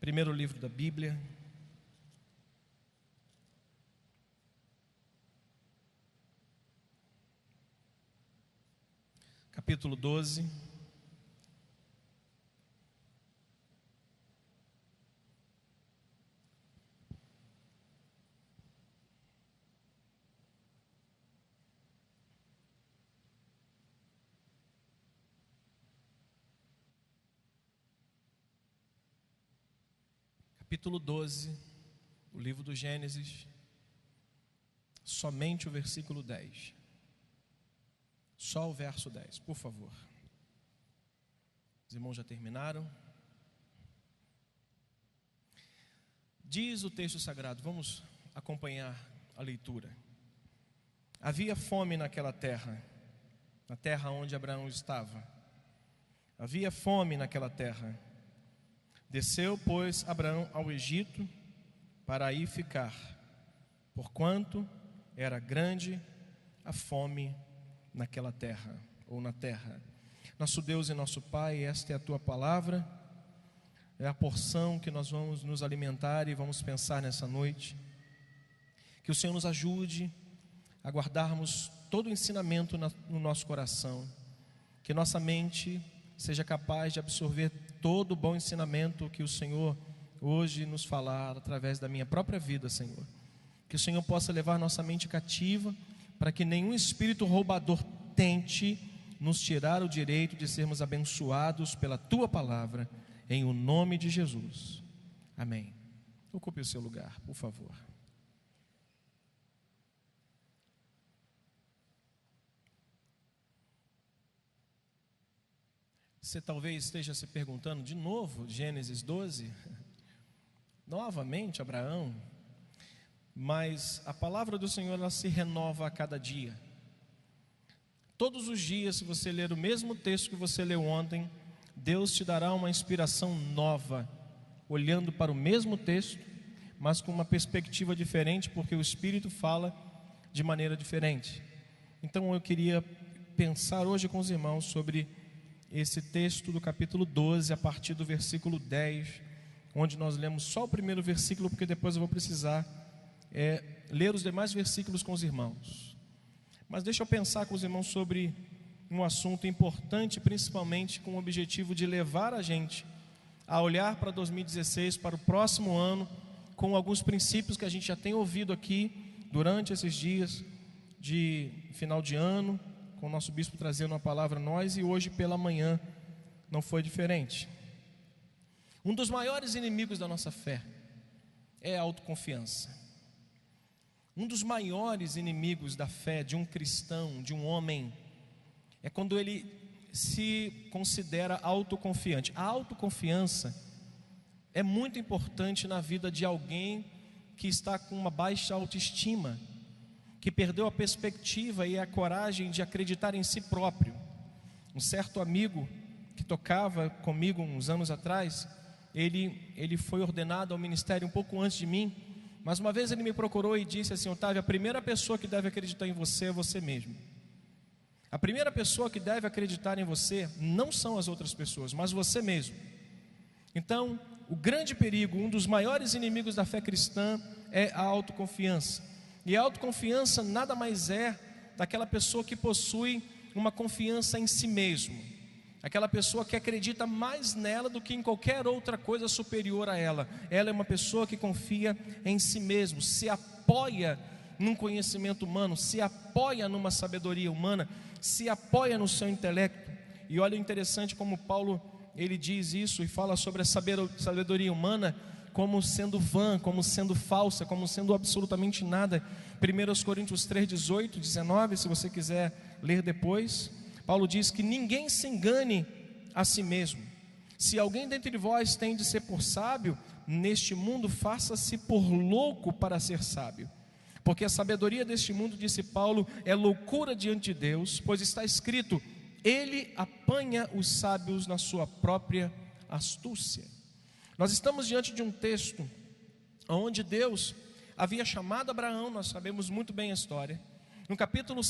Primeiro livro da Bíblia, capítulo 12. Capítulo 12, o livro do Gênesis, somente o versículo 10. Só o verso 10, por favor. Os irmãos já terminaram? Diz o texto sagrado, vamos acompanhar a leitura. Havia fome naquela terra, na terra onde Abraão estava. Havia fome naquela terra. Desceu, pois, Abraão ao Egito para aí ficar, porquanto era grande a fome naquela terra, ou na terra. Nosso Deus e nosso Pai, esta é a Tua palavra, é a porção que nós vamos nos alimentar e vamos pensar nessa noite. Que o Senhor nos ajude a guardarmos todo o ensinamento no nosso coração, que nossa mente seja capaz de absorver todo o bom ensinamento que o Senhor hoje nos falar através da minha própria vida, Senhor. Que o Senhor possa levar nossa mente cativa, para que nenhum espírito roubador tente nos tirar o direito de sermos abençoados pela Tua palavra, em o nome de Jesus. Amém. Ocupe o seu lugar, por favor. Você talvez esteja se perguntando de novo, Gênesis 12, novamente Abraão, mas a palavra do Senhor ela se renova a cada dia. Todos os dias, se você ler o mesmo texto que você leu ontem, Deus te dará uma inspiração nova, olhando para o mesmo texto, mas com uma perspectiva diferente, porque o Espírito fala de maneira diferente. Então eu queria pensar hoje com os irmãos sobre esse texto do capítulo 12, a partir do versículo 10, onde nós lemos só o primeiro versículo, porque depois eu vou precisar ler os demais versículos com os irmãos. Mas deixa eu pensar com os irmãos sobre um assunto importante, principalmente com o objetivo de levar a gente a olhar para 2016, para o próximo ano, com alguns princípios que a gente já tem ouvido aqui durante esses dias de final de ano, com o nosso bispo trazendo uma palavra a nós, e hoje pela manhã não foi diferente. Um dos maiores inimigos da nossa fé é a autoconfiança. Um dos maiores inimigos da fé de um cristão, de um homem, é quando ele se considera autoconfiante. A autoconfiança é muito importante na vida de alguém que está com uma baixa autoestima, que perdeu a perspectiva e a coragem de acreditar em si próprio. Um certo amigo que tocava comigo uns anos atrás, ele foi ordenado ao ministério um pouco antes de mim, mas uma vez ele me procurou e disse assim: Otávio, a primeira pessoa que deve acreditar em você é você mesmo. A primeira pessoa que deve acreditar em você não são as outras pessoas, mas você mesmo. Então, o grande perigo, um dos maiores inimigos da fé cristã é a autoconfiança. E a autoconfiança nada mais é daquela pessoa que possui uma confiança em si mesmo, aquela pessoa que acredita mais nela do que em qualquer outra coisa superior a ela. Ela é uma pessoa que confia em si mesmo, se apoia num conhecimento humano, se apoia numa sabedoria humana, se apoia no seu intelecto. E olha, interessante como Paulo ele diz isso e fala sobre a sabedoria humana como sendo vã, como sendo falsa, como sendo absolutamente nada. 1 Coríntios 3, 18, 19, se você quiser ler depois, Paulo diz que ninguém se engane a si mesmo. Se alguém dentre vós tem de ser por sábio, neste mundo faça-se por louco para ser sábio. Porque a sabedoria deste mundo, disse Paulo, é loucura diante de Deus, pois está escrito: Ele apanha os sábios na sua própria astúcia. Nós estamos diante de um texto onde Deus havia chamado Abraão, nós sabemos muito bem a história. No capítulo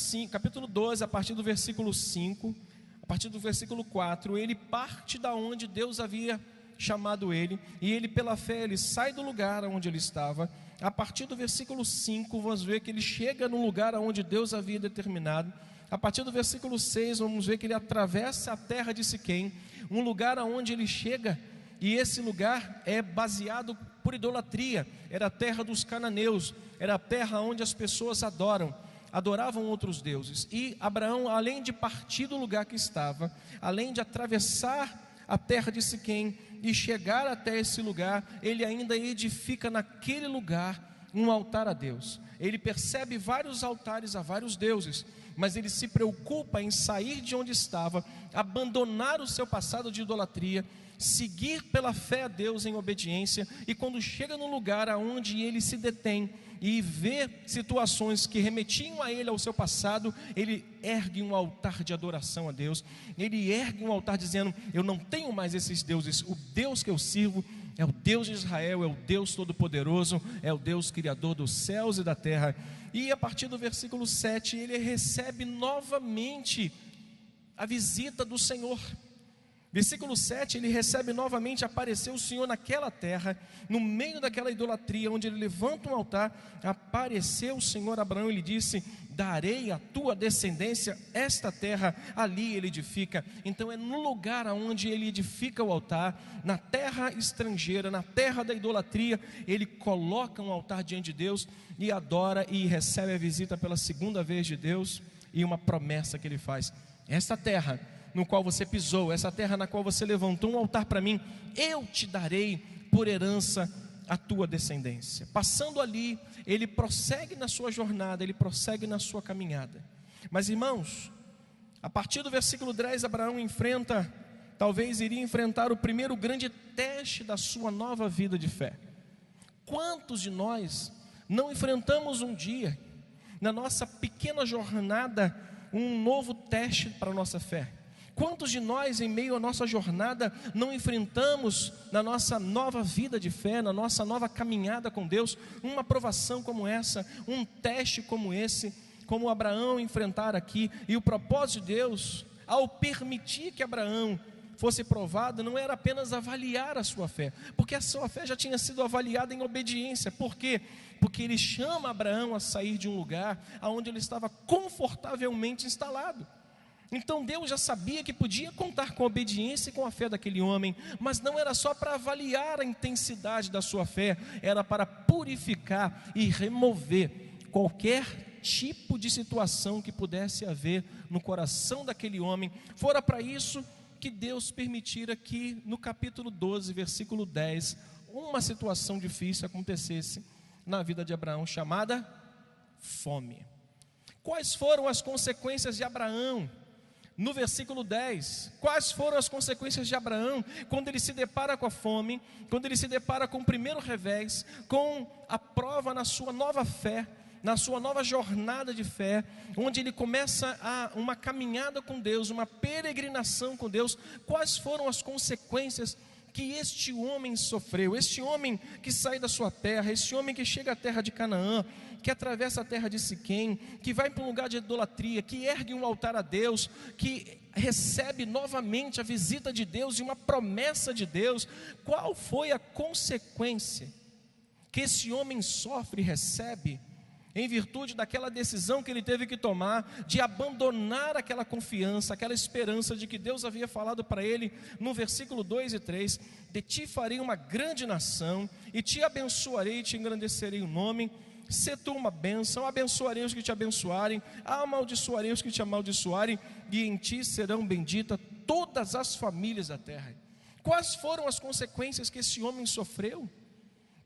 12, a partir do versículo 5, a partir do versículo 4, ele parte da onde Deus havia chamado ele, e ele pela fé ele sai do lugar onde ele estava. A partir do versículo 5, vamos ver que ele chega no lugar onde Deus havia determinado. A partir do versículo 6, vamos ver que ele atravessa a terra de Siquém, um lugar onde ele chega, e esse lugar é baseado por idolatria. Era a terra dos cananeus, era a terra onde as pessoas adoravam outros deuses. E Abraão, além de partir do lugar que estava, além de atravessar a terra de Siquém e chegar até esse lugar, ele ainda edifica naquele lugar um altar a Deus. Ele percebe vários altares a vários deuses, mas ele se preocupa em sair de onde estava, abandonar o seu passado de idolatria, seguir pela fé a Deus em obediência. E quando chega no lugar aonde ele se detém e vê situações que remetiam a ele ao seu passado, ele ergue um altar de adoração a Deus. Ele ergue um altar dizendo: eu não tenho mais esses deuses, o Deus que eu sirvo é o Deus de Israel, é o Deus Todo-Poderoso, é o Deus Criador dos céus e da terra. E a partir do versículo 7, ele recebe novamente a visita do Senhor. Versículo 7, ele recebe novamente, apareceu o Senhor naquela terra, no meio daquela idolatria, onde ele levanta um altar. Apareceu o Senhor a Abraão e lhe disse: darei à tua descendência esta terra. Ali ele edifica. Então é no lugar onde ele edifica o altar, na terra estrangeira, na terra da idolatria, ele coloca um altar diante de Deus e adora, e recebe a visita pela segunda vez de Deus, e uma promessa que ele faz: esta terra no qual você pisou, essa terra na qual você levantou um altar para mim, eu te darei por herança a tua descendência. Passando ali, ele prossegue na sua jornada, ele prossegue na sua caminhada. Mas irmãos, a partir do versículo 10, Abraão iria enfrentar o primeiro grande teste da sua nova vida de fé. Quantos de nós não enfrentamos um dia, na nossa pequena jornada, um novo teste para a nossa fé? Quantos de nós, em meio à nossa jornada, não enfrentamos na nossa nova vida de fé, na nossa nova caminhada com Deus, uma provação como essa, um teste como esse, como Abraão enfrentar aqui? E o propósito de Deus, ao permitir que Abraão fosse provado, não era apenas avaliar a sua fé, porque a sua fé já tinha sido avaliada em obediência. Por quê? Porque ele chama Abraão a sair de um lugar onde ele estava confortavelmente instalado. Então Deus já sabia que podia contar com a obediência e com a fé daquele homem, mas não era só para avaliar a intensidade da sua fé, era para purificar e remover qualquer tipo de situação que pudesse haver no coração daquele homem. Fora para isso que Deus permitira que no capítulo 12, versículo 10, uma situação difícil acontecesse na vida de Abraão, chamada fome. Quais foram as consequências de Abraão? No versículo 10, quais foram as consequências de Abraão quando ele se depara com a fome, quando ele se depara com o primeiro revés, com a prova na sua nova fé, na sua nova jornada de fé, onde ele começa uma caminhada com Deus, uma peregrinação com Deus? Quais foram as consequências que este homem sofreu? Este homem que sai da sua terra, este homem que chega à terra de Canaã, que atravessa a terra de Siquém, que vai para um lugar de idolatria, que ergue um altar a Deus, que recebe novamente a visita de Deus e uma promessa de Deus. Qual foi a consequência que esse homem sofre e recebe em virtude daquela decisão que ele teve que tomar, de abandonar aquela confiança, aquela esperança de que Deus havia falado para ele no versículo 2 e 3, de ti farei uma grande nação, e te abençoarei e te engrandecerei o nome, se tu uma bênção, abençoarei os que te abençoarem, amaldiçoarei os que te amaldiçoarem, e em ti serão benditas todas as famílias da terra. Quais foram as consequências que esse homem sofreu?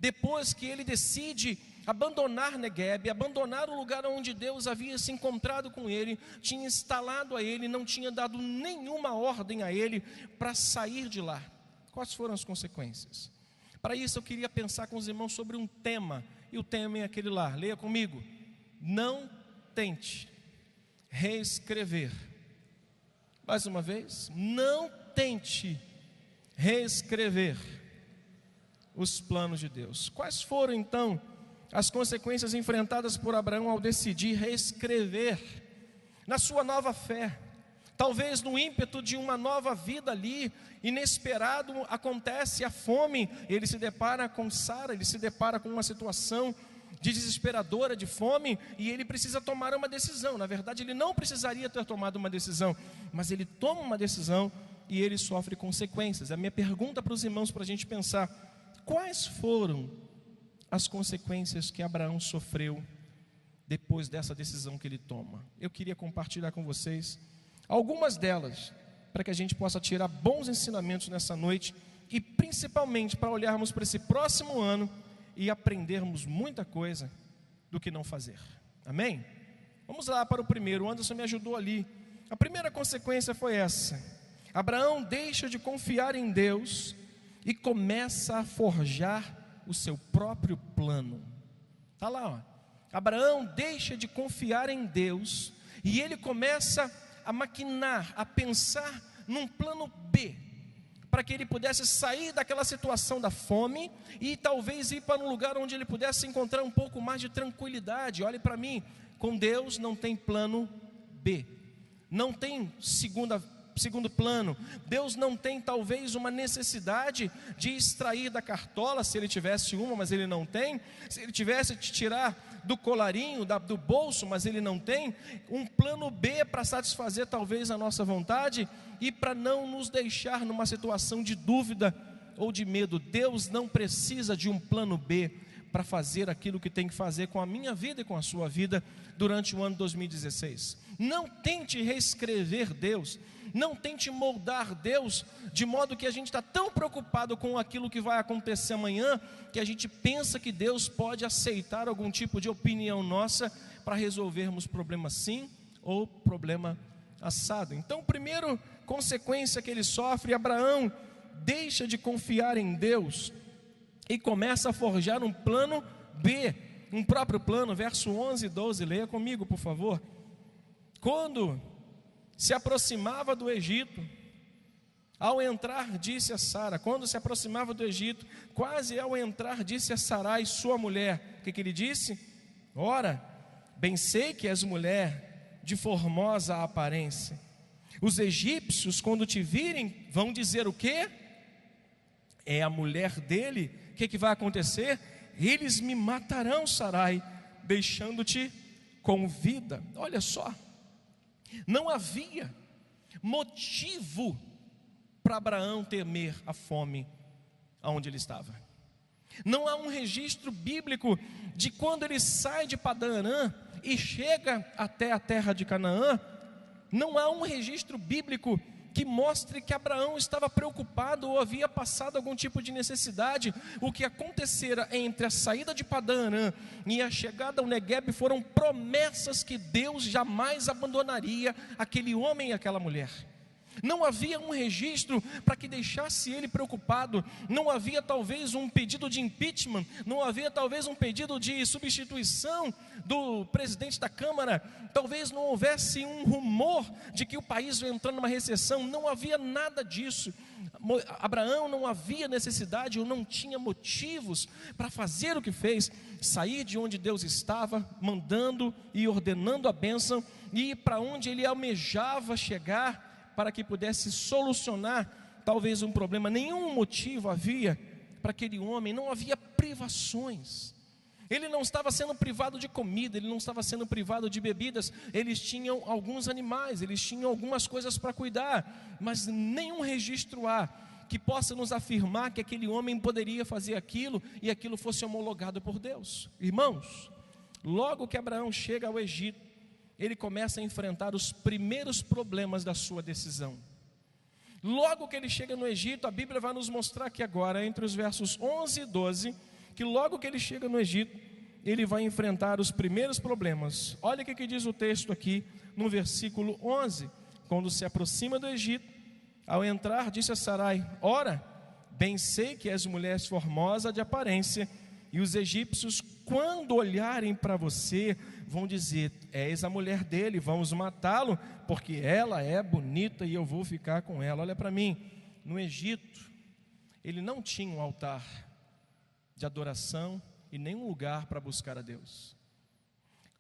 Depois que ele decide abandonar Neguebe, abandonar o lugar onde Deus havia se encontrado com ele, tinha instalado a ele, não tinha dado nenhuma ordem a ele para sair de lá. Quais foram as consequências? Para isso eu queria pensar com os irmãos sobre um tema, e o tema é aquele lá, leia comigo: não tente reescrever. Mais uma vez, não tente reescrever os planos de Deus. Quais foram então as consequências enfrentadas por Abraão ao decidir reescrever na sua nova fé? Talvez no ímpeto de uma nova vida ali, inesperado, acontece a fome, ele se depara com Sara, ele se depara com uma situação desesperadora de fome, e ele precisa tomar uma decisão. Na verdade, ele não precisaria ter tomado uma decisão, mas ele toma uma decisão e ele sofre consequências. A minha pergunta para os irmãos, para a gente pensar: quais foram as consequências que Abraão sofreu depois dessa decisão que ele toma? Eu queria compartilhar com vocês algumas delas, para que a gente possa tirar bons ensinamentos nessa noite, e principalmente para olharmos para esse próximo ano e aprendermos muita coisa do que não fazer. Amém? Vamos lá para o primeiro. O Anderson me ajudou ali. A primeira consequência foi essa: Abraão deixa de confiar em Deus e começa a forjar o seu próprio plano. Está lá, ó. Abraão deixa de confiar em Deus e ele começa a maquinar, a pensar num plano B, para que ele pudesse sair daquela situação da fome e talvez ir para um lugar onde ele pudesse encontrar um pouco mais de tranquilidade. Olhe para mim, com Deus não tem plano B, não tem segundo plano. Deus não tem talvez uma necessidade de extrair da cartola, se ele tivesse uma, mas ele não tem. Se ele tivesse de tirar do colarinho, do bolso, mas ele não tem um plano B para satisfazer talvez a nossa vontade e para não nos deixar numa situação de dúvida ou de medo. Deus não precisa de um plano B para fazer aquilo que tem que fazer com a minha vida e com a sua vida durante o ano 2016. Não tente reescrever Deus, não tente moldar Deus, de modo que a gente está tão preocupado com aquilo que vai acontecer amanhã, que a gente pensa que Deus pode aceitar algum tipo de opinião nossa para resolvermos problema sim ou problema assado. Então, primeiro consequência que ele sofre: Abraão deixa de confiar em Deus e começa a forjar um plano B, um próprio plano. Verso 11 e 12, leia comigo, por favor. Quando se aproximava do Egito, ao entrar, disse a Sara, quando se aproximava do Egito, quase ao entrar, disse a Sarai, sua mulher, o que ele disse? Ora, bem sei que és mulher de formosa aparência. Os egípcios, quando te virem, vão dizer o quê? É a mulher dele. O que vai acontecer? Eles me matarão, Sarai, deixando-te com vida. Olha só, não havia motivo para Abraão temer a fome aonde ele estava. Não há um registro bíblico de quando ele sai de Padã Arã e chega até a terra de Canaã. Não há um registro bíblico que mostre que Abraão estava preocupado ou havia passado algum tipo de necessidade. O que acontecera entre a saída de Padã Arã e a chegada ao Negueb foram promessas que Deus jamais abandonaria aquele homem e aquela mulher. Não havia um registro para que deixasse ele preocupado. Não havia talvez um pedido de impeachment, não havia talvez um pedido de substituição do presidente da Câmara, talvez não houvesse um rumor de que o país vai entrar numa recessão. Não havia nada disso. Abraão não havia necessidade ou não tinha motivos para fazer o que fez, sair de onde Deus estava mandando e ordenando a bênção e ir para onde ele almejava chegar, para que pudesse solucionar talvez um problema. Nenhum motivo havia para aquele homem, não havia privações. Ele não estava sendo privado de comida, ele não estava sendo privado de bebidas. Eles tinham alguns animais, eles tinham algumas coisas para cuidar, mas nenhum registro há que possa nos afirmar que aquele homem poderia fazer aquilo e aquilo fosse homologado por Deus. Irmãos, logo que Abraão chega ao Egito, ele começa a enfrentar os primeiros problemas da sua decisão. Logo que ele chega no Egito, a Bíblia vai nos mostrar que agora, entre os versos 11 e 12, que logo que ele chega no Egito, ele vai enfrentar os primeiros problemas. Olha o que diz o texto aqui, no versículo 11. Quando se aproxima do Egito, ao entrar, disse a Sarai, ora, bem sei que és mulher formosa de aparência, e os egípcios, quando olharem para você, vão dizer, és a mulher dele, vamos matá-lo, porque ela é bonita e eu vou ficar com ela. Olha para mim, no Egito, ele não tinha um altar de adoração e nenhum lugar para buscar a Deus.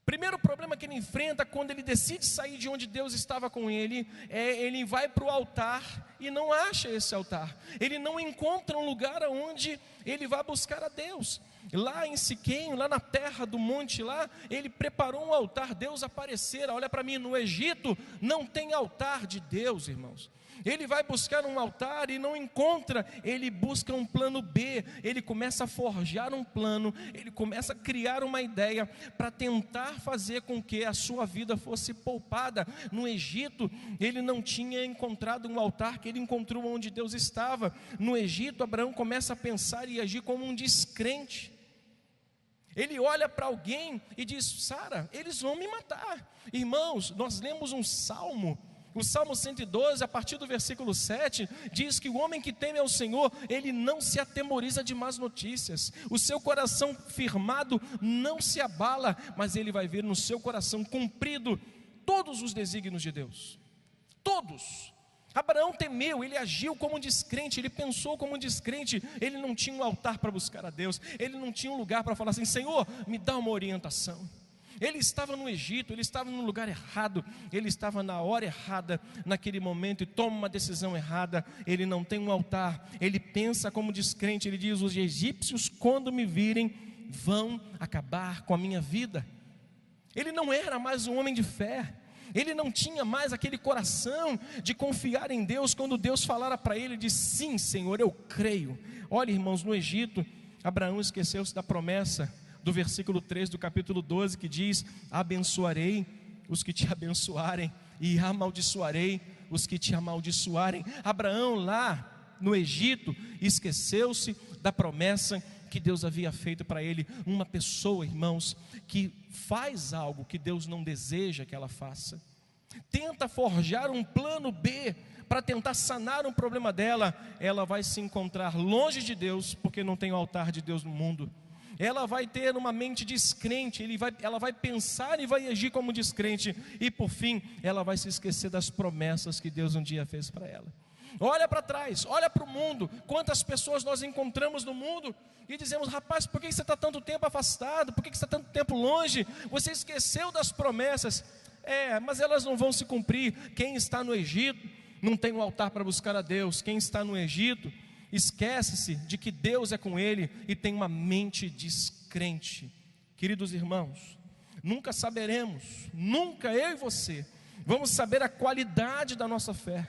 Primeiro problema que ele enfrenta quando ele decide sair de onde Deus estava com ele, ele vai para o altar e não acha esse altar. Ele não encontra um lugar onde ele vai buscar a Deus. Lá em Siquém, lá na terra do monte lá, ele preparou um altar. Deus aparecera. Olha para mim, no Egito não tem altar de Deus, irmãos. Ele vai buscar um altar e não encontra, ele busca um plano B, ele começa a forjar um plano, ele começa a criar uma ideia para tentar fazer com que a sua vida fosse poupada. No Egito, ele não tinha encontrado um altar que ele encontrou onde Deus estava. No Egito, Abraão começa a pensar e agir como um descrente. Ele olha para alguém e diz: Sara, eles vão me matar. Irmãos, nós lemos um salmo. O Salmo 112, a partir do versículo 7, diz que o homem que teme ao Senhor, ele não se atemoriza de más notícias. O seu coração firmado não se abala, mas ele vai ver no seu coração cumprido todos os desígnios de Deus. Todos. Abraão temeu, ele agiu como um descrente, ele pensou como um descrente. Ele não tinha um altar para buscar a Deus, ele não tinha um lugar para falar assim: Senhor, me dá uma orientação. Ele estava no Egito, ele estava no lugar errado, ele estava na hora errada, naquele momento, e toma uma decisão errada. Ele não tem um altar, ele pensa como descrente. Ele diz: os egípcios, quando me virem, vão acabar com a minha vida. Ele não era mais um homem de fé, ele não tinha mais aquele coração de confiar em Deus. Quando Deus falara para ele, ele disse: sim, Senhor, eu creio. Olha, irmãos, no Egito, Abraão esqueceu-se da promessa do versículo 3 do capítulo 12, que diz: abençoarei os que te abençoarem e amaldiçoarei os que te amaldiçoarem. Abraão lá no Egito esqueceu-se da promessa que Deus havia feito para ele. Uma pessoa, irmãos, que faz algo que Deus não deseja que ela faça, tenta forjar um plano B para tentar sanar um problema dela, ela vai se encontrar longe de Deus, porque não tem o altar de Deus no mundo. Ela vai ter uma mente descrente, ela vai pensar e vai agir como descrente, e por fim, ela vai se esquecer das promessas que Deus um dia fez para ela. Olha para trás, olha para o mundo. Quantas pessoas nós encontramos no mundo e dizemos: rapaz, por que você está tanto tempo afastado? Por que você está tanto tempo longe? Você esqueceu das promessas. Mas elas não vão se cumprir. Quem está no Egito não tem um altar para buscar a Deus. Quem está no Egito esquece-se de que Deus é com ele e tem uma mente descrente. Queridos irmãos, nunca saberemos, nunca eu e você vamos saber a qualidade da nossa fé,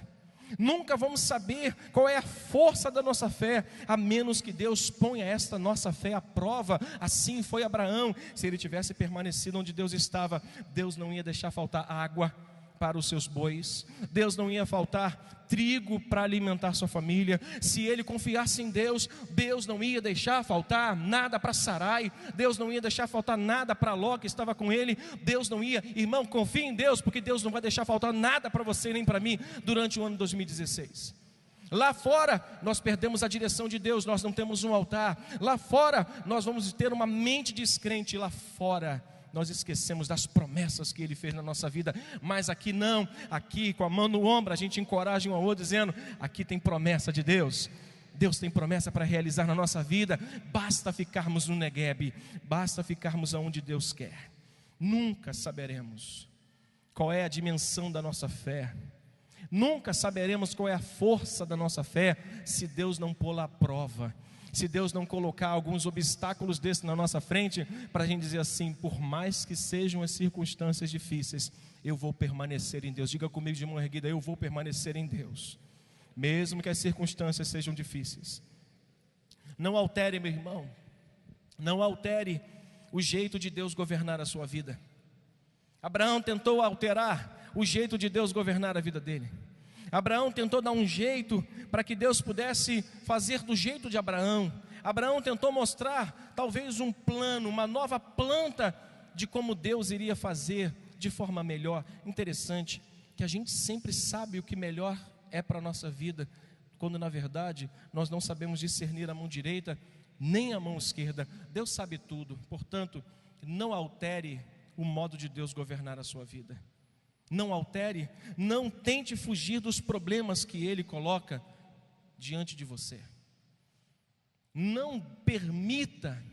nunca vamos saber qual é a força da nossa fé, a menos que Deus ponha esta nossa fé à prova. Assim foi Abraão. Se ele tivesse permanecido onde Deus estava, Deus não ia deixar faltar água para os seus bois, Deus não ia faltar trigo para alimentar sua família. Se ele confiasse em Deus, Deus não ia deixar faltar nada para Sarai, Deus não ia deixar faltar nada para Ló que estava com ele. Deus não ia, irmão, confie em Deus, porque Deus não vai deixar faltar nada para você nem para mim durante o ano 2016. Lá fora nós perdemos a direção de Deus, nós não temos um altar. Lá fora nós vamos ter uma mente descrente. Lá fora nós esquecemos das promessas que Ele fez na nossa vida. Mas aqui não, aqui com a mão no ombro a gente encoraja um ao outro dizendo: aqui tem promessa de Deus. Deus tem promessa para realizar na nossa vida. Basta ficarmos no Negueb, basta ficarmos aonde Deus quer. Nunca saberemos qual é a dimensão da nossa fé, nunca saberemos qual é a força da nossa fé, se Deus não pô-la à prova, se Deus não colocar alguns obstáculos desses na nossa frente, para a gente dizer assim: por mais que sejam as circunstâncias difíceis, eu vou permanecer em Deus. Diga comigo de mão erguida: eu vou permanecer em Deus, mesmo que as circunstâncias sejam difíceis. Não altere, meu irmão, não altere o jeito de Deus governar a sua vida. Abraão tentou alterar o jeito de Deus governar a vida dele. Abraão tentou dar um jeito para que Deus pudesse fazer do jeito de Abraão. Abraão tentou mostrar talvez um plano, uma nova planta de como Deus iria fazer de forma melhor. Interessante que a gente sempre sabe o que melhor é para a nossa vida, quando na verdade nós não sabemos discernir a mão direita nem a mão esquerda. Deus sabe tudo. Portanto, não altere o modo de Deus governar a sua vida. Não altere, não tente fugir dos problemas que Ele coloca diante de você. Não permita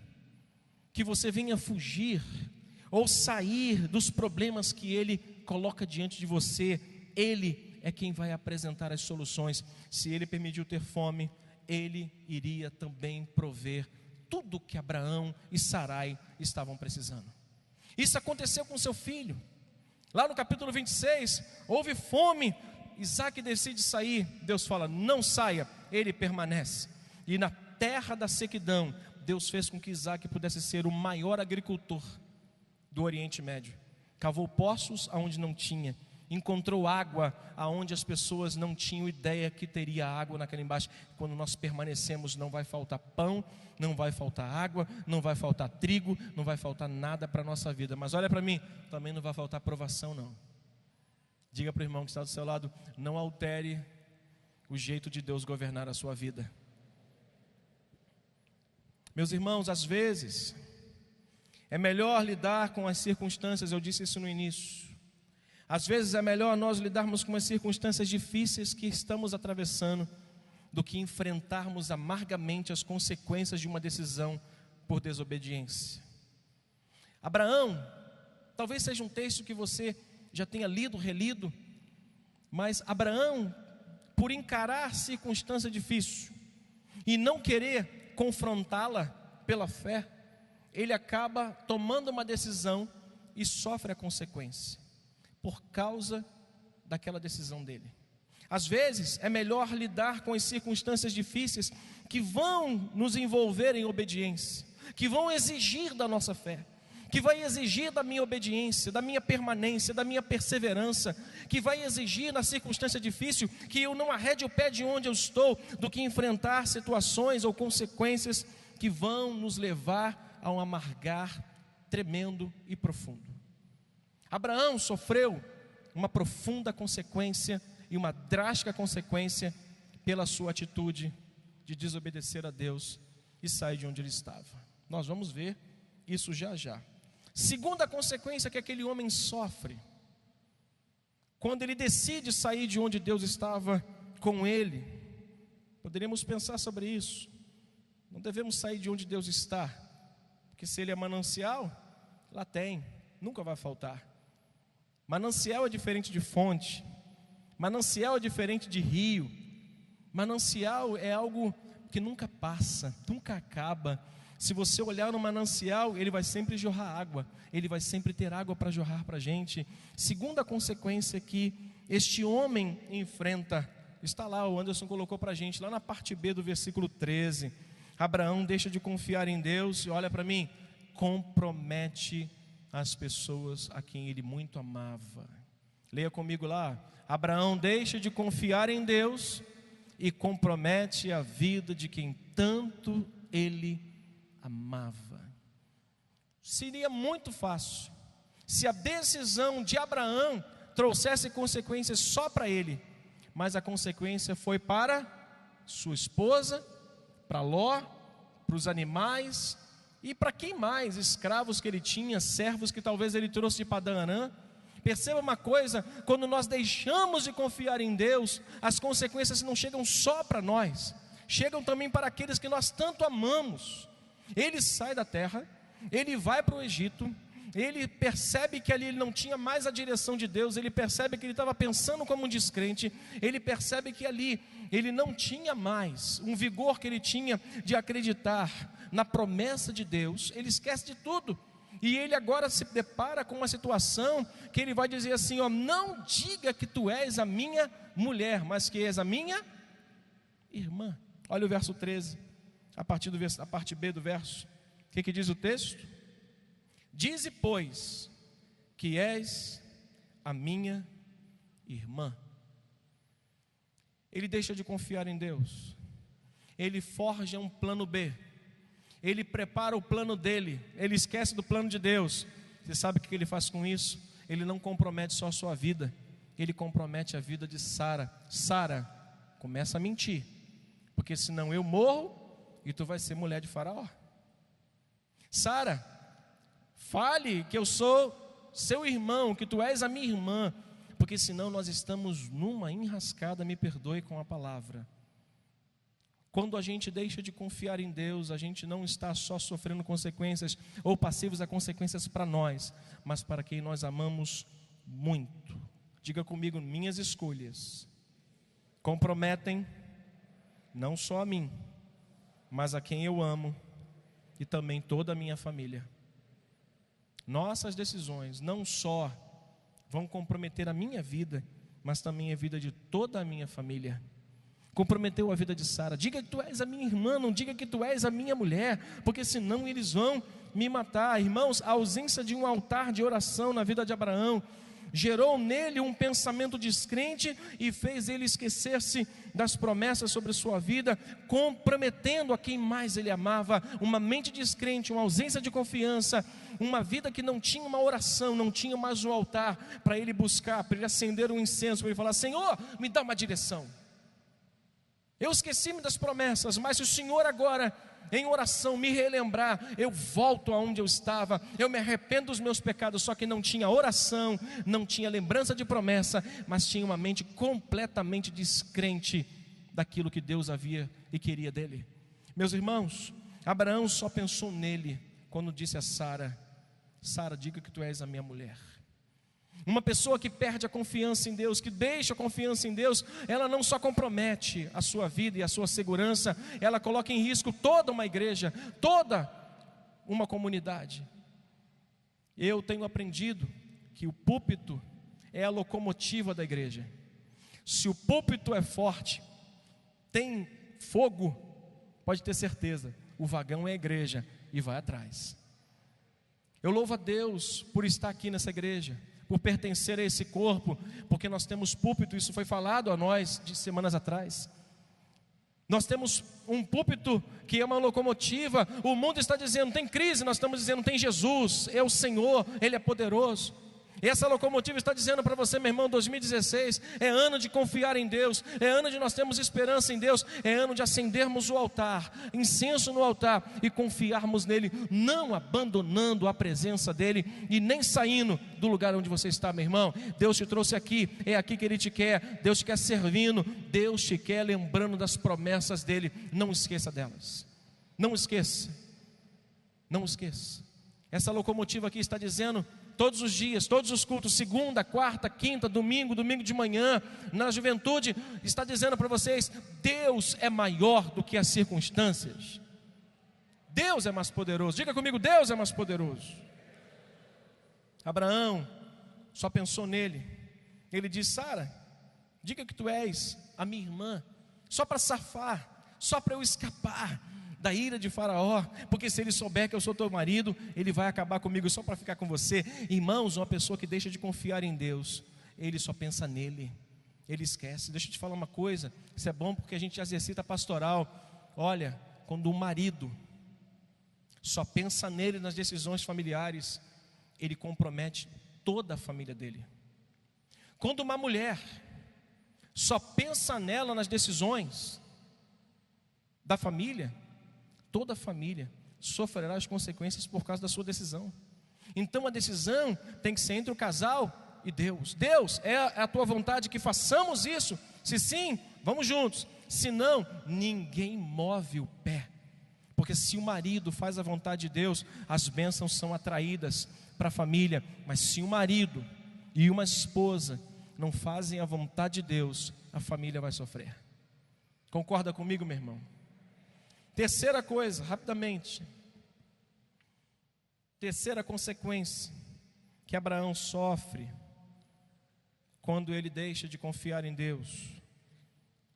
que você venha fugir ou sair dos problemas que Ele coloca diante de você, Ele é quem vai apresentar as soluções. Se Ele permitiu ter fome, Ele iria também prover tudo que Abraão e Sarai estavam precisando. Isso aconteceu com seu filho. Lá no capítulo 26, houve fome, Isaac decide sair, Deus fala, não saia, ele permanece. E na terra da sequidão, Deus fez com que Isaac pudesse ser o maior agricultor do Oriente Médio. Cavou poços aonde não tinha, encontrou água aonde as pessoas não tinham ideia que teria água naquela embaixo. Quando nós permanecemos, não vai faltar pão, não vai faltar água, não vai faltar trigo, não vai faltar nada para a nossa vida. Mas olha para mim, também não vai faltar provação não. Diga para o irmão que está do seu lado, não altere o jeito de Deus governar a sua vida. Meus irmãos, às vezes é melhor lidar com as circunstâncias, eu disse isso no início. Às vezes é melhor nós lidarmos com as circunstâncias difíceis que estamos atravessando do que enfrentarmos amargamente as consequências de uma decisão por desobediência. Abraão, talvez seja um texto que você já tenha lido, relido, mas Abraão, por encarar circunstância difícil e não querer confrontá-la pela fé, ele acaba tomando uma decisão e sofre a consequência por causa daquela decisão dele. Às vezes é melhor lidar com as circunstâncias difíceis que vão nos envolver em obediência, que vão exigir da nossa fé, que vai exigir da minha obediência, da minha permanência, da minha perseverança, que vai exigir na circunstância difícil que eu não arrede o pé de onde eu estou, do que enfrentar situações ou consequências que vão nos levar a um amargar tremendo e profundo. Abraão sofreu uma profunda consequência e uma drástica consequência pela sua atitude de desobedecer a Deus e sair de onde ele estava. Nós vamos ver isso já já. Segunda consequência que aquele homem sofre, quando ele decide sair de onde Deus estava com ele, poderíamos pensar sobre isso. Não devemos sair de onde Deus está, porque se ele é manancial, lá tem, nunca vai faltar. Manancial é diferente de fonte, manancial é diferente de rio, manancial é algo que nunca passa, nunca acaba. Se você olhar no manancial, ele vai sempre jorrar água, ele vai sempre ter água para jorrar para a gente. Segunda consequência que este homem enfrenta, está lá, o Anderson colocou para a gente, lá na parte B do versículo 13. Abraão deixa de confiar em Deus e olha para mim, compromete as pessoas a quem ele muito amava. Leia comigo lá, Abraão deixa de confiar em Deus e compromete a vida de quem tanto ele amava. Seria muito fácil se a decisão de Abraão trouxesse consequências só para ele, mas a consequência foi para sua esposa, para Ló, para os animais e para quem mais? Escravos que ele tinha, servos que talvez ele trouxe de Padã-Arã. Perceba uma coisa, quando nós deixamos de confiar em Deus, as consequências não chegam só para nós, chegam também para aqueles que nós tanto amamos. Ele sai da terra, ele vai para o Egito, ele percebe que ali ele não tinha mais a direção de Deus, ele percebe que ele estava pensando como um descrente, ele percebe que ali ele não tinha mais um vigor que ele tinha de acreditar na promessa de Deus, ele esquece de tudo, e ele agora se depara com uma situação que ele vai dizer assim, ó, não diga que tu és a minha mulher, mas que és a minha irmã. Olha o verso 13, a parte B do verso, o que diz o texto? Dize, pois, que és a minha irmã. Ele deixa de confiar em Deus, ele forja um plano B, ele prepara o plano dele, ele esquece do plano de Deus. Você sabe o que ele faz com isso? Ele não compromete só a sua vida, ele compromete a vida de Sara. Sara, começa a mentir, porque senão eu morro e tu vai ser mulher de Faraó. Sara, fale que eu sou seu irmão, que tu és a minha irmã, porque senão nós estamos numa enrascada, me perdoe com a palavra. Quando a gente deixa de confiar em Deus, a gente não está só sofrendo consequências ou passivos a consequências para nós, mas para quem nós amamos muito. Diga comigo, minhas escolhas comprometem não só a mim, mas a quem eu amo e também toda a minha família. Nossas decisões não só vão comprometer a minha vida, mas também a vida de toda a minha família. Comprometeu a vida de Sara. Diga que tu és a minha irmã, não diga que tu és a minha mulher, porque senão eles vão me matar. Irmãos, a ausência de um altar de oração na vida de Abraão gerou nele um pensamento descrente e fez ele esquecer-se das promessas sobre sua vida, comprometendo a quem mais ele amava. Uma mente descrente, uma ausência de confiança, uma vida que não tinha uma oração, não tinha mais um altar para ele buscar, para ele acender um incenso, para ele falar: Senhor, me dá uma direção. Eu esqueci-me das promessas, mas se o Senhor agora, em oração, me relembrar, eu volto aonde eu estava, eu me arrependo dos meus pecados. Só que não tinha oração, não tinha lembrança de promessa, mas tinha uma mente completamente descrente daquilo que Deus havia e queria dele. Meus irmãos, Abraão só pensou nele quando disse a Sara: Sara, diga que tu és a minha mulher. Uma pessoa que perde a confiança em Deus, que deixa a confiança em Deus, ela não só compromete a sua vida e a sua segurança, ela coloca em risco toda uma igreja, toda uma comunidade. Eu tenho aprendido que o púlpito é a locomotiva da igreja. Se o púlpito é forte, tem fogo, pode ter certeza, o vagão é a igreja e vai atrás. Eu louvo a Deus por estar aqui nessa igreja, por pertencer a esse corpo, porque nós temos púlpito. Isso foi falado a nós de semanas atrás. Nós temos um púlpito que é uma locomotiva. O mundo está dizendo tem crise, nós estamos dizendo tem Jesus, é o Senhor, Ele é poderoso. E essa locomotiva está dizendo para você, meu irmão, 2016 é ano de confiar em Deus, é ano de nós termos esperança em Deus, é ano de acendermos o altar, incenso no altar e confiarmos nele, não abandonando a presença dele e nem saindo do lugar onde você está, meu irmão. Deus te trouxe aqui, é aqui que Ele te quer, Deus te quer servindo, Deus te quer lembrando das promessas dele. Não esqueça delas, não esqueça, não esqueça. Essa locomotiva aqui está dizendo todos os dias, todos os cultos, segunda, quarta, quinta, domingo de manhã, na juventude, está dizendo para vocês: Deus é maior do que as circunstâncias, Deus é mais poderoso. Diga comigo, Deus é mais poderoso. Abraão só pensou nele. Ele disse: Sara, diga que tu és a minha irmã, só para safar, só para eu escapar da ira de Faraó, porque se ele souber que eu sou teu marido, ele vai acabar comigo só para ficar com você. Irmãos, uma pessoa que deixa de confiar em Deus, ele só pensa nele, ele esquece. Deixa eu te falar uma coisa, isso é bom porque a gente exercita pastoral. Olha, quando o marido só pensa nele nas decisões familiares, ele compromete toda a família dele. Quando uma mulher só pensa nela nas decisões da família, toda a família sofrerá as consequências por causa da sua decisão. Então a decisão tem que ser entre o casal e Deus. Deus, é a tua vontade que façamos isso? Se sim, vamos juntos. Se não, ninguém move o pé. Porque se o marido faz a vontade de Deus, as bênçãos são atraídas para a família. Mas se o marido e uma esposa não fazem a vontade de Deus, a família vai sofrer. Concorda comigo, meu irmão? Terceira coisa, rapidamente. Terceira consequência que Abraão sofre quando ele deixa de confiar em Deus.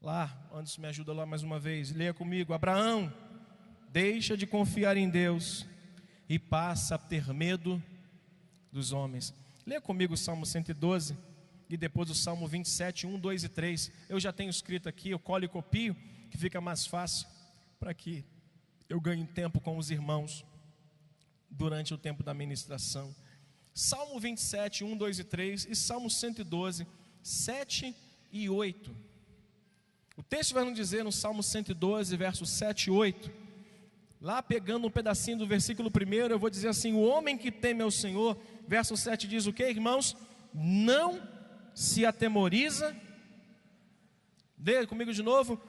Lá, antes me ajuda lá mais uma vez, leia comigo. Abraão deixa de confiar em Deus e passa a ter medo dos homens. Leia comigo o Salmo 112 e depois o Salmo 27, 1, 2 e 3. Eu já tenho escrito aqui, eu colo e copio, que fica mais fácil, para que eu ganhe tempo com os irmãos durante o tempo da ministração. Salmo 27, 1, 2 e 3 e Salmo 112, 7 e 8. O texto vai nos dizer no Salmo 112, versos 7 e 8, lá pegando um pedacinho do versículo 1, eu vou dizer assim: o homem que teme ao Senhor, verso 7 diz o que, irmãos? Não se atemoriza, leia comigo de novo,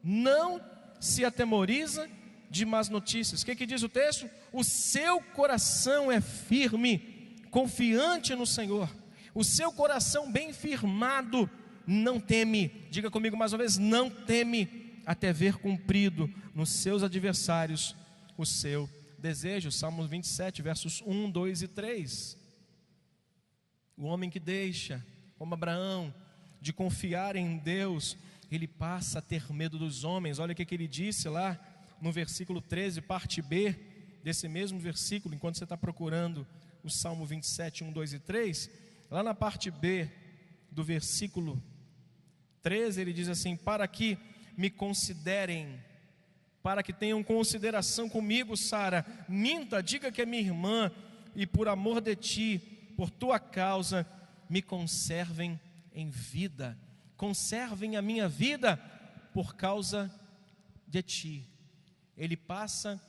não se atemoriza de más notícias. O que diz o texto? O seu coração é firme, confiante no Senhor. O seu coração bem firmado não teme. Diga comigo mais uma vez: não teme, até ver cumprido nos seus adversários o seu desejo. Salmo 27, versos 1, 2 e 3. O homem que deixa, como Abraão, de confiar em Deus, ele passa a ter medo dos homens. Olha o que ele disse lá no versículo 13, parte B desse mesmo versículo, enquanto você está procurando o Salmo 27, 1, 2 e 3, lá na parte B do versículo 13, ele diz assim: para que me considerem, para que tenham consideração comigo, Sara, minta, diga que é minha irmã, e por amor de ti, por tua causa, me conservem em vida. Conservem a minha vida por causa de ti. Ele passa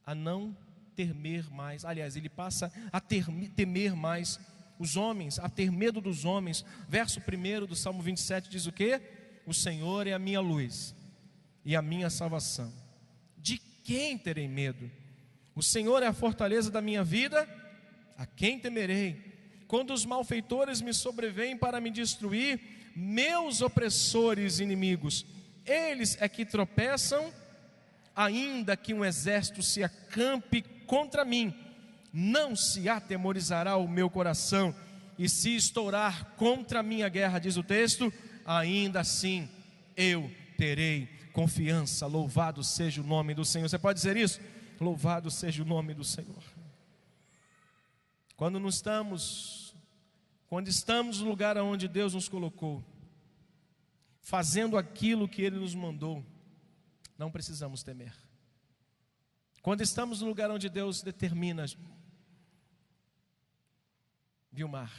a não temer mais, aliás, ele passa a temer mais os homens, a ter medo dos homens. Verso 1 do Salmo 27 diz o quê? O Senhor é a minha luz e a minha salvação. De quem terei medo? O Senhor é a fortaleza da minha vida, a quem temerei? Quando os malfeitores me sobrevêm para me destruir, meus opressores e inimigos, eles é que tropeçam. Ainda que um exército se acampe contra mim, não se atemorizará o meu coração. E se estourar contra mim a guerra, diz o texto, ainda assim eu terei confiança. Louvado seja o nome do Senhor. Você pode dizer isso? Louvado seja o nome do Senhor. Quando estamos no lugar onde Deus nos colocou, fazendo aquilo que Ele nos mandou, não precisamos temer. Quando estamos no lugar onde Deus determina, Vilmar,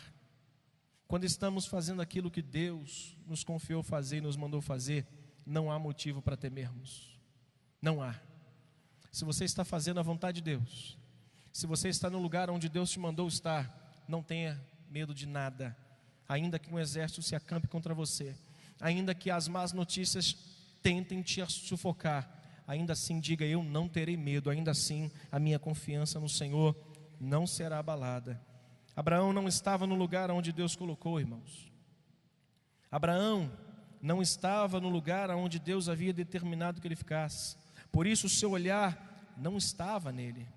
quando estamos fazendo aquilo que Deus nos confiou fazer e nos mandou fazer, não há motivo para temermos. Não há. Se você está fazendo a vontade de Deus, se você está no lugar onde Deus te mandou estar, não tenha medo de nada. Ainda que um exército se acampe contra você, ainda que as más notícias tentem te sufocar, ainda assim diga: eu não terei medo. Ainda assim a minha confiança no Senhor não será abalada. Abraão não estava no lugar onde Deus colocou, irmãos. Abraão não estava no lugar onde Deus havia determinado que ele ficasse. Por isso o seu olhar não estava nele,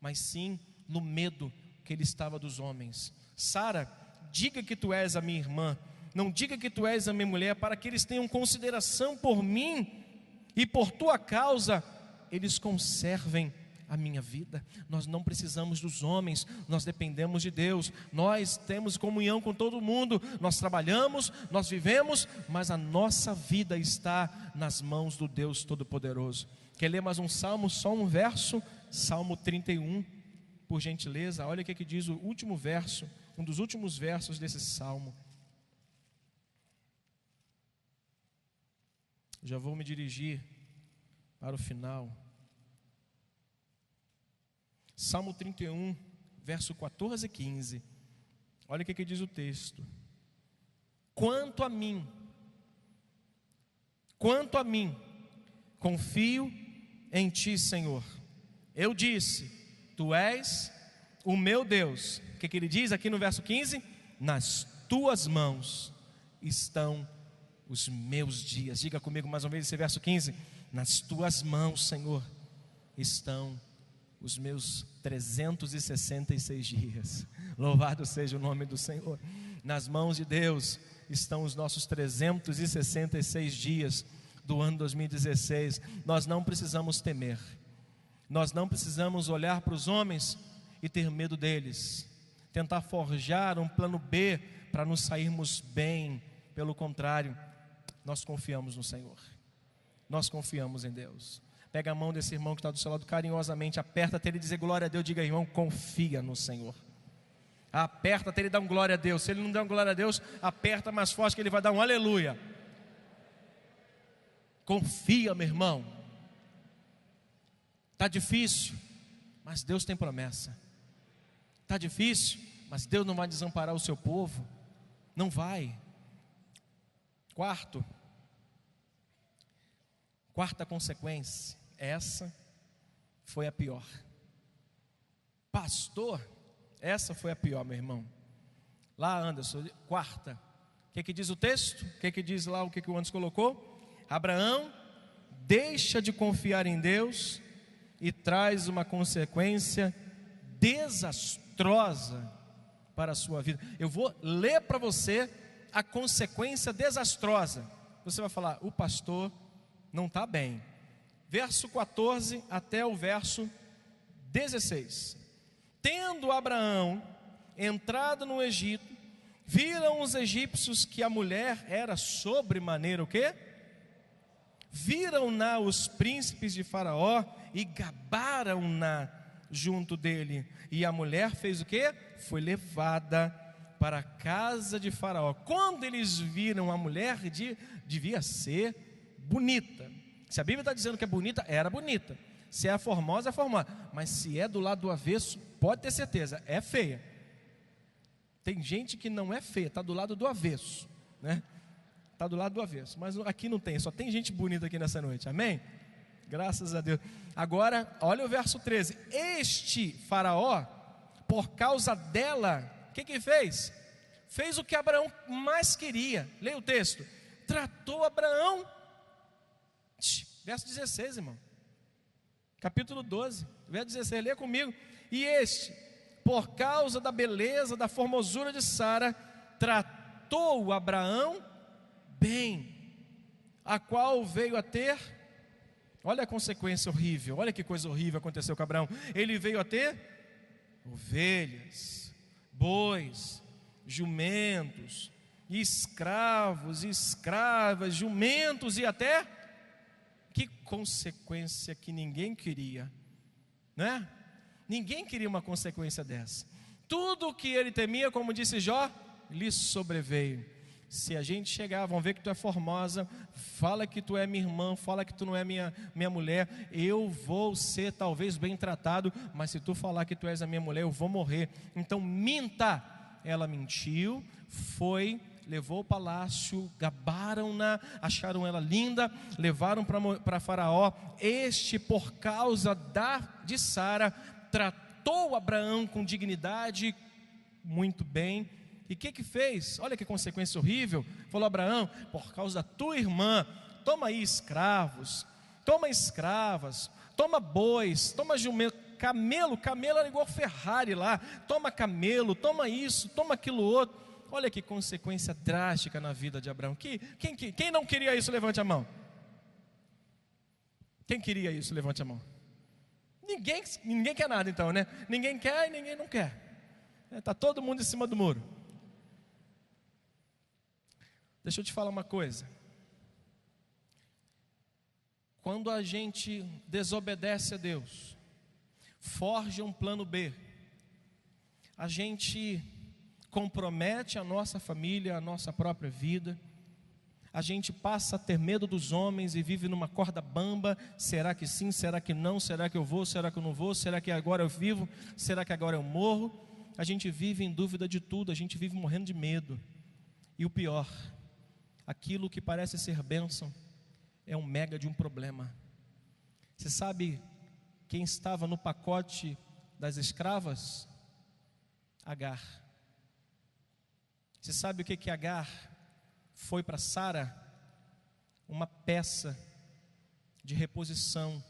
mas sim no medo que ele estava dos homens. Sara, diga que tu és a minha irmã, não diga que tu és a minha mulher, para que eles tenham consideração por mim e por tua causa eles conservem a minha vida. Nós não precisamos dos homens, nós dependemos de Deus. Nós temos comunhão com todo mundo, nós trabalhamos, nós vivemos, mas a nossa vida está nas mãos do Deus Todo-Poderoso. Quer ler mais um salmo, só um verso? Salmo 31, por gentileza. Olha o que diz o último verso, um dos últimos versos desse salmo. Já vou me dirigir para o final. Salmo 31, verso 14 e 15. Olha o que diz o texto. Quanto a mim, confio em ti, Senhor. Eu disse, tu és o meu Deus. O que ele diz aqui no verso 15? Nas tuas mãos estão os meus dias. Diga comigo mais uma vez esse verso 15. Nas tuas mãos, Senhor, estão os meus 366 dias. Louvado seja o nome do Senhor. Nas mãos de Deus estão os nossos 366 dias do ano 2016. Nós não precisamos temer. Nós não precisamos olhar para os homens e ter medo deles, tentar forjar um plano B para nos sairmos bem. Pelo contrário, nós confiamos no Senhor. Nós confiamos em Deus. Pega a mão desse irmão que está do seu lado carinhosamente, aperta-te ele e dizer glória a Deus. Diga, irmão, confia no Senhor. Aperta-te ele e dá um glória a Deus. Se ele não der um glória a Deus, aperta mais forte que ele vai dar um aleluia. Confia, meu irmão. Está difícil, mas Deus tem promessa. Está difícil, mas Deus não vai desamparar o seu povo. Não vai. Quarto, Quarta consequência, essa foi a pior. Pastor, essa foi a pior, meu irmão. Lá, Anderson, quarta. O que diz o texto? O que diz lá, o que o Anderson colocou? Abraão deixa de confiar em Deus e traz uma consequência desastrosa para a sua vida. Eu vou ler para você a consequência desastrosa. Você vai falar, o pastor não está bem. Verso 14 até o verso 16. Tendo Abraão entrado no Egito, viram os egípcios que a mulher era sobremaneira o quê? Viram-na os príncipes de Faraó e gabaram-na junto dele. E a mulher fez o quê? Foi levada para a casa de Faraó. Quando eles viram a mulher, devia ser bonita. Se a Bíblia está dizendo que é bonita, era bonita. Se é formosa, é formosa. Mas se é do lado do avesso, pode ter certeza, é feia. Tem gente que não é feia, está do lado do avesso, né? Está do lado do avesso, mas aqui não tem, só tem gente bonita aqui nessa noite, amém? Graças a Deus. Agora, olha o verso 13. Este Faraó, por causa dela, o que fez? Fez o que Abraão mais queria. Leia o texto. Tratou Abraão, verso 16, irmão. Capítulo 12, verso 16, leia comigo. E este, por causa da beleza, da formosura de Sara, tratou Abraão bem, a qual veio a ter, olha a consequência horrível, olha que coisa horrível aconteceu com Abraão. Ele veio a ter ovelhas, bois, jumentos, escravos, escravas, jumentos e até, que consequência que ninguém queria, né? Ninguém queria uma consequência dessa. Tudo o que ele temia, como disse Jó, lhe sobreveio. Se a gente chegar, vão ver que tu é formosa, fala que tu é minha irmã, fala que tu não é minha mulher, eu vou ser talvez bem tratado, mas se tu falar que tu és a minha mulher, eu vou morrer. Então minta. Ela mentiu, foi, levou ao palácio, gabaram-na, acharam ela linda, levaram para Faraó. Este, por causa de Sara, tratou Abraão com dignidade, muito bem. E o que fez? Olha que consequência horrível. Falou: Abraão, por causa da tua irmã, toma aí escravos, toma escravas, toma bois, toma jumento, camelo era igual Ferrari lá, toma camelo, toma isso, toma aquilo outro. Olha que consequência drástica na vida de Abraão. Quem não queria isso, levante a mão. Quem queria isso, levante a mão. Ninguém quer nada então, né? Ninguém quer e ninguém não quer. Está todo mundo em cima do muro. Deixa eu te falar uma coisa. Quando a gente desobedece a Deus, forja um plano B, a gente compromete a nossa família, a nossa própria vida, a gente passa a ter medo dos homens e vive numa corda bamba. Será que sim? Será que não? Será que eu vou? Será que eu não vou? Será que agora eu vivo? Será que agora eu morro? A gente vive em dúvida de tudo, a gente vive morrendo de medo. E o pior, aquilo que parece ser bênção é um mega de um problema. Você sabe quem estava no pacote das escravas? Agar. Você sabe o que Agar foi para Sara? Uma peça de reposição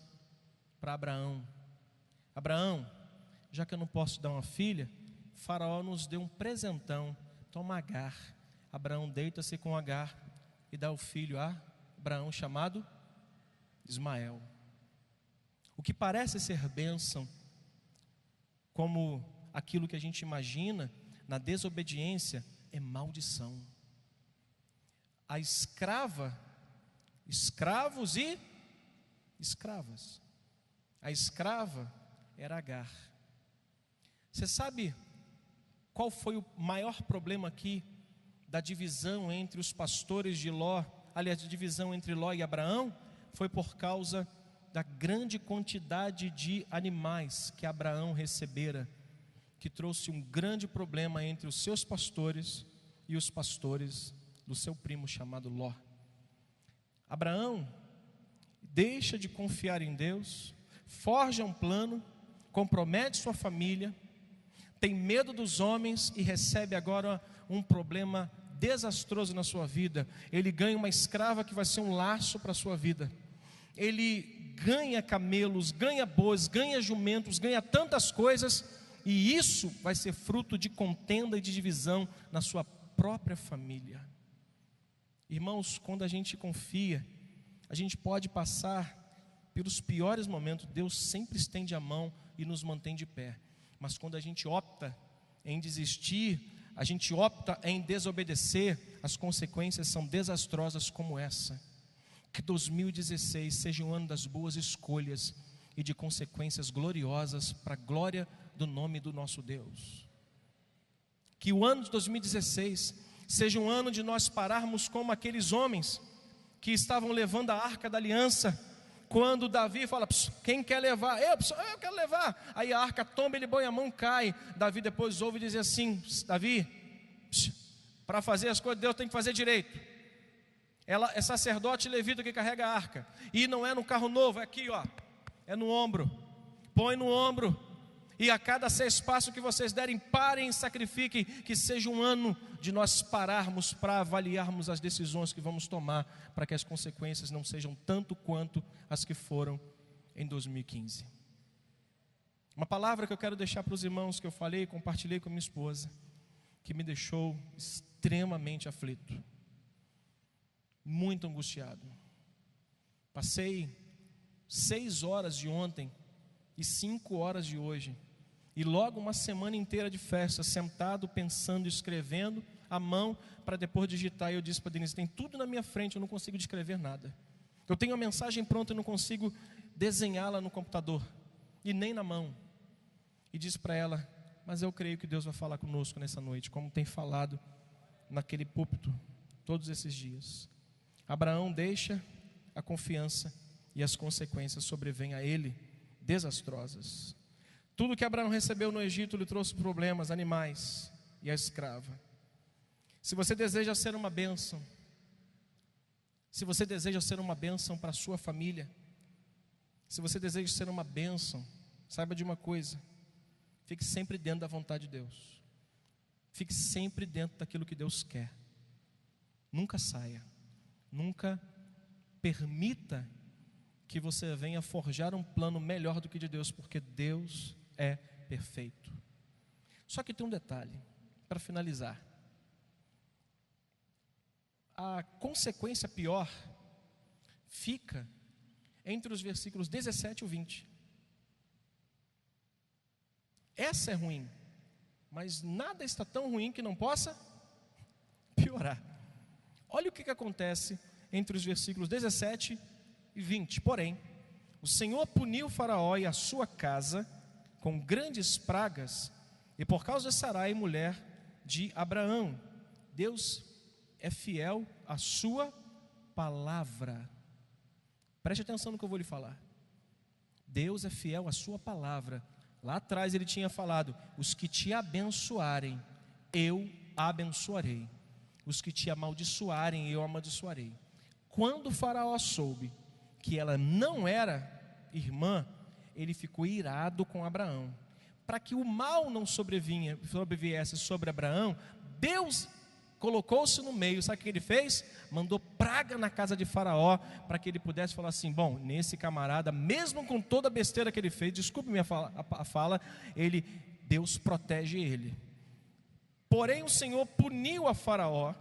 para Abraão. Abraão, já que eu não posso dar uma filha, Faraó nos deu um presentão, toma Agar. Abraão deita-se com Agar e dá o filho a Abraão, chamado Ismael. O que parece ser bênção, como aquilo que a gente imagina, na desobediência, é maldição. A escrava, escravos e escravas. A escrava era Agar. Você sabe qual foi o maior problema aqui da divisão entre os pastores de Ló? Aliás, a divisão entre Ló e Abraão foi por causa da grande quantidade de animais que Abraão recebera, que trouxe um grande problema entre os seus pastores e os pastores do seu primo chamado Ló. Abraão deixa de confiar em Deus, forja um plano, compromete sua família, tem medo dos homens e recebe agora um problema desastroso na sua vida. Ele ganha uma escrava que vai ser um laço para a sua vida. Ele ganha camelos, ganha bois, ganha jumentos, ganha tantas coisas, e isso vai ser fruto de contenda e de divisão na sua própria família. Irmãos, quando a gente confia, a gente pode passar pelos piores momentos. Deus sempre estende a mão e nos mantém de pé. Mas quando a gente opta em desistir, a gente opta em desobedecer, as consequências são desastrosas como essa. Que 2016 seja um ano das boas escolhas e de consequências gloriosas para a glória do nome do nosso Deus. Que o ano de 2016 seja um ano de nós pararmos como aqueles homens que estavam levando a arca da aliança, quando Davi fala: quem quer levar? Eu quero levar. Aí a arca tomba, ele põe a mão, cai. Davi depois ouve dizer assim: Davi, para fazer as coisas de Deus tem que fazer direito. É sacerdote levita que carrega a arca, e não é no carro novo, é aqui, ó, é no ombro. Põe no ombro, e a cada 6 passos que vocês derem, parem e sacrifiquem. Que seja um ano de nós pararmos para avaliarmos as decisões que vamos tomar, para que as consequências não sejam tanto quanto as que foram em 2015. Uma palavra que eu quero deixar para os irmãos, que eu falei, compartilhei com minha esposa, que me deixou extremamente aflito, muito angustiado. Passei 6 horas de ontem e 5 horas de hoje, e logo uma semana inteira de festa, sentado, pensando, escrevendo à mão, para depois digitar. E eu disse para a Denise: tem tudo na minha frente, eu não consigo descrever nada. Eu tenho a mensagem pronta e não consigo desenhá-la no computador, e nem na mão. E disse para ela: mas eu creio que Deus vai falar conosco nessa noite, como tem falado naquele púlpito todos esses dias. Abraão deixa a confiança, e as consequências sobrevêm a ele, desastrosas. Tudo que Abraão recebeu no Egito lhe trouxe problemas, animais e a escrava. Se você deseja ser uma bênção, se você deseja ser uma bênção para a sua família, se você deseja ser uma bênção, saiba de uma coisa: fique sempre dentro da vontade de Deus. Fique sempre dentro daquilo que Deus quer. Nunca saia. Nunca permita que você venha forjar um plano melhor do que de Deus, porque Deus é perfeito. Só que tem um detalhe, para finalizar. A consequência pior fica entre os versículos 17 e 20. Essa é ruim, mas nada está tão ruim que não possa piorar. Olha o que acontece entre os versículos 17 e 20. Porém, o Senhor puniu Faraó e a sua casa com grandes pragas, e por causa de Sarai, mulher de Abraão. Deus é fiel à sua palavra. Preste atenção no que eu vou lhe falar. Deus é fiel à sua palavra. Lá atrás ele tinha falado: os que te abençoarem, eu abençoarei. Os que te amaldiçoarem, eu amaldiçoarei. Quando Faraó soube que ela não era irmã, ele ficou irado com Abraão. Para que o mal não sobreviesse sobre Abraão, Deus colocou-se no meio. Sabe o que ele fez? Mandou praga na casa de Faraó, para que ele pudesse falar assim: bom, nesse camarada, mesmo com toda a besteira que ele fez, desculpe minha fala, Deus protege ele. Porém o Senhor puniu a Faraó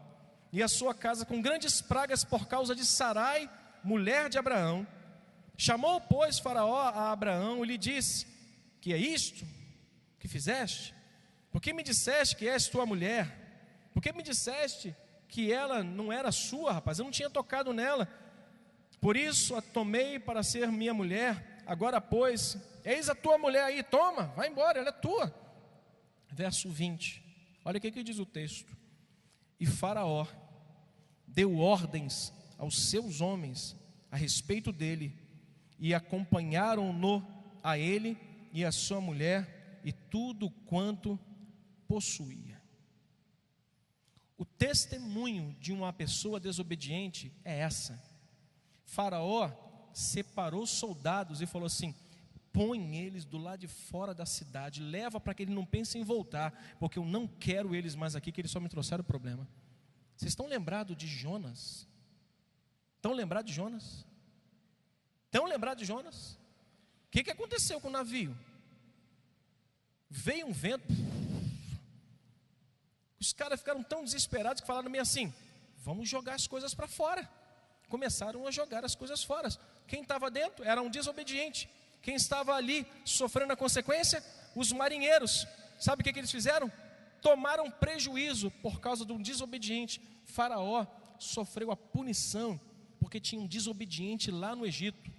e a sua casa com grandes pragas por causa de Sarai, mulher de Abraão. Chamou, pois, Faraó a Abraão e lhe disse: que é isto que fizeste? Por que me disseste que és tua mulher? Por que me disseste que ela não era sua, rapaz? Eu não tinha tocado nela. Por isso a tomei para ser minha mulher. Agora, pois, eis a tua mulher aí, toma, vai embora, ela é tua. Verso 20, olha o que diz o texto. E Faraó deu ordens aos seus homens a respeito dele, e acompanharam-no a ele e a sua mulher e tudo quanto possuía. O testemunho de uma pessoa desobediente é essa. Faraó separou soldados e falou assim: põe eles do lado de fora da cidade, leva para que ele não pense em voltar, porque eu não quero eles mais aqui, que eles só me trouxeram problema. Vocês estão lembrados de Jonas? Estão lembrados de Jonas? Estão lembrados de Jonas? O que aconteceu com o navio? Veio um vento, os caras ficaram tão desesperados que falaram meio assim: vamos jogar as coisas para fora. Começaram a jogar as coisas fora. Quem estava dentro era um desobediente. Quem estava ali sofrendo a consequência? Os marinheiros. Sabe o que eles fizeram? Tomaram prejuízo por causa de um desobediente. Faraó sofreu a punição porque tinha um desobediente lá no Egito.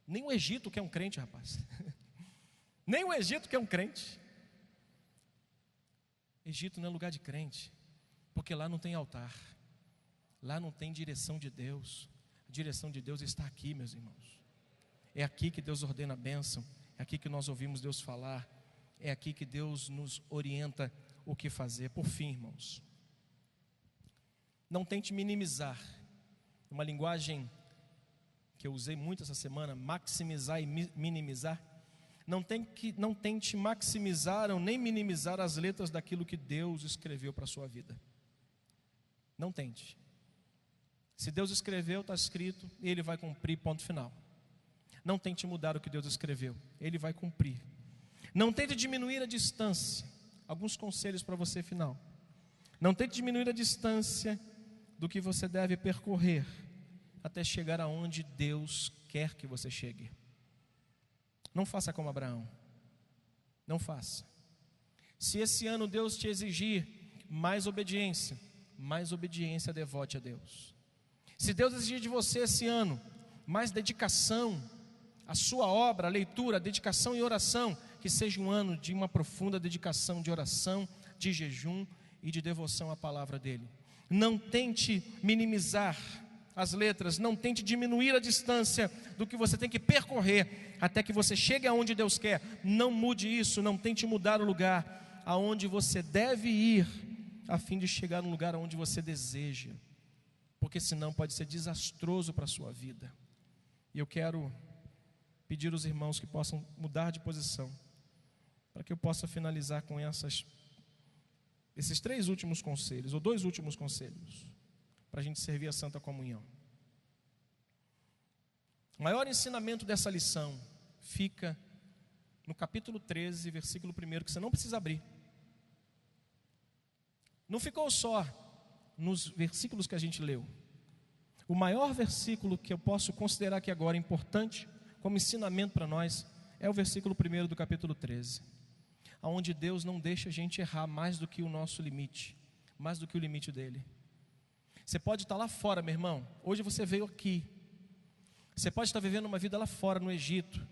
Nem o Egito quer um crente, rapaz. Nem o Egito quer um crente. Egito não é lugar de crente, porque lá não tem altar, lá não tem direção de Deus. A direção de Deus está aqui, meus irmãos. É aqui que Deus ordena a bênção, é aqui que nós ouvimos Deus falar, é aqui que Deus nos orienta o que fazer. Por fim, irmãos, não tente minimizar. Uma linguagem que eu usei muito essa semana: maximizar e minimizar. Não tente maximizar ou nem minimizar as letras daquilo que Deus escreveu para a sua vida. Não tente. Se Deus escreveu, está escrito, e Ele vai cumprir, ponto final. Não tente mudar o que Deus escreveu, Ele vai cumprir. Não tente diminuir a distância. Alguns conselhos para você final. Não tente diminuir a distância do que você deve percorrer até chegar aonde Deus quer que você chegue. Não faça como Abraão. Não faça. Se esse ano Deus te exigir mais obediência devote a Deus. Se Deus exigir de você esse ano mais dedicação à sua obra, à leitura, dedicação e oração, que seja um ano de uma profunda dedicação de oração, de jejum e de devoção à palavra dele. Não tente minimizar as letras, não tente diminuir a distância do que você tem que percorrer até que você chegue aonde Deus quer. Não mude isso, não tente mudar o lugar aonde você deve ir, a fim de chegar no lugar aonde você deseja, porque senão pode ser desastroso para a sua vida. E eu quero pedir aos irmãos que possam mudar de posição, para que eu possa finalizar com esses 3 últimos conselhos, ou 2 últimos conselhos, para a gente servir a Santa Comunhão. O maior ensinamento dessa lição fica no capítulo 13, versículo 1, que você não precisa abrir. Não ficou só nos versículos que a gente leu. O maior versículo que eu posso considerar aqui agora importante, como ensinamento para nós, é o versículo 1 do capítulo 13, onde Deus não deixa a gente errar mais do que o nosso limite, mais do que o limite dele. Você pode estar lá fora, meu irmão. Hoje você veio aqui. Você pode estar vivendo uma vida lá fora no Egito,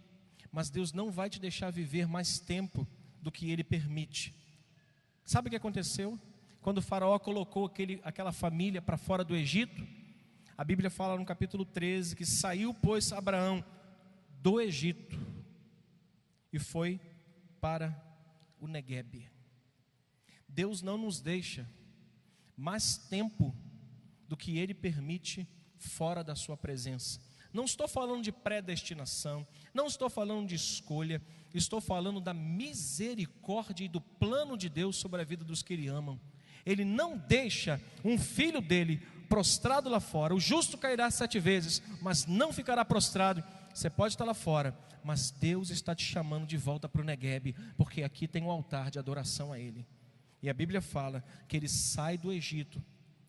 mas Deus não vai te deixar viver mais tempo do que Ele permite. Sabe o que aconteceu? Quando o faraó colocou aquela família para fora do Egito, a Bíblia fala no capítulo 13 que saiu, pois, Abraão do Egito e foi para o Neguebe. Deus não nos deixa mais tempo do que Ele permite fora da sua presença. Não estou falando de predestinação, não estou falando de escolha, estou falando da misericórdia e do plano de Deus sobre a vida dos que Ele amam. Ele não deixa um filho dele prostrado lá fora. O justo cairá 7 vezes, mas não ficará prostrado. Você pode estar lá fora, mas Deus está te chamando de volta para o Neguebe, porque aqui tem um altar de adoração a Ele. E a Bíblia fala que ele sai do Egito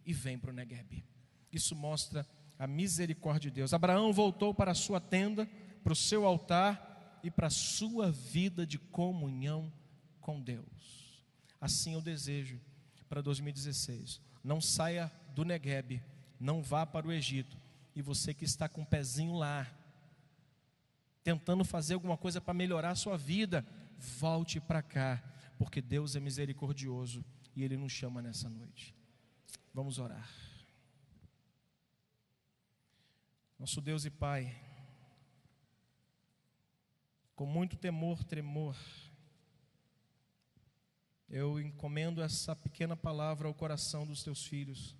e vem para o Neguebe. Isso mostra a misericórdia de Deus. Abraão voltou para a sua tenda, para o seu altar e para a sua vida de comunhão com Deus. Assim eu desejo para 2016. Não saia do Neguebe, não vá para o Egito. E você que está com o pezinho lá, tentando fazer alguma coisa para melhorar a sua vida, volte para cá, porque Deus é misericordioso e Ele nos chama nessa noite. Vamos orar. Nosso Deus e Pai, com muito temor, tremor, eu encomendo essa pequena palavra ao coração dos teus filhos.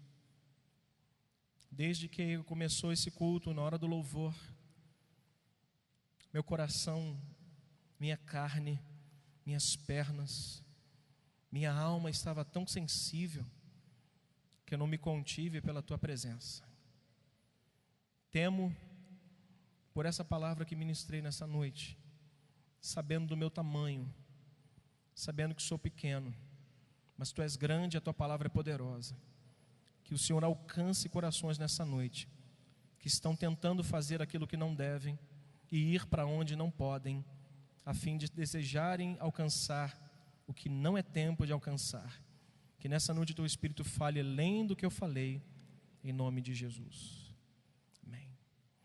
Desde que começou esse culto, na hora do louvor, Meu coração, minha carne, minhas pernas, minha alma estava tão sensível que eu não me contive pela tua presença. Temo por essa palavra que ministrei nessa noite, sabendo do meu tamanho, sabendo que sou pequeno, mas tu és grande e a tua palavra é poderosa. Que o Senhor alcance corações nessa noite, que estão tentando fazer aquilo que não devem e ir para onde não podem, a fim de desejarem alcançar o que não é tempo de alcançar. Que nessa noite o teu Espírito fale além do que eu falei, em nome de Jesus.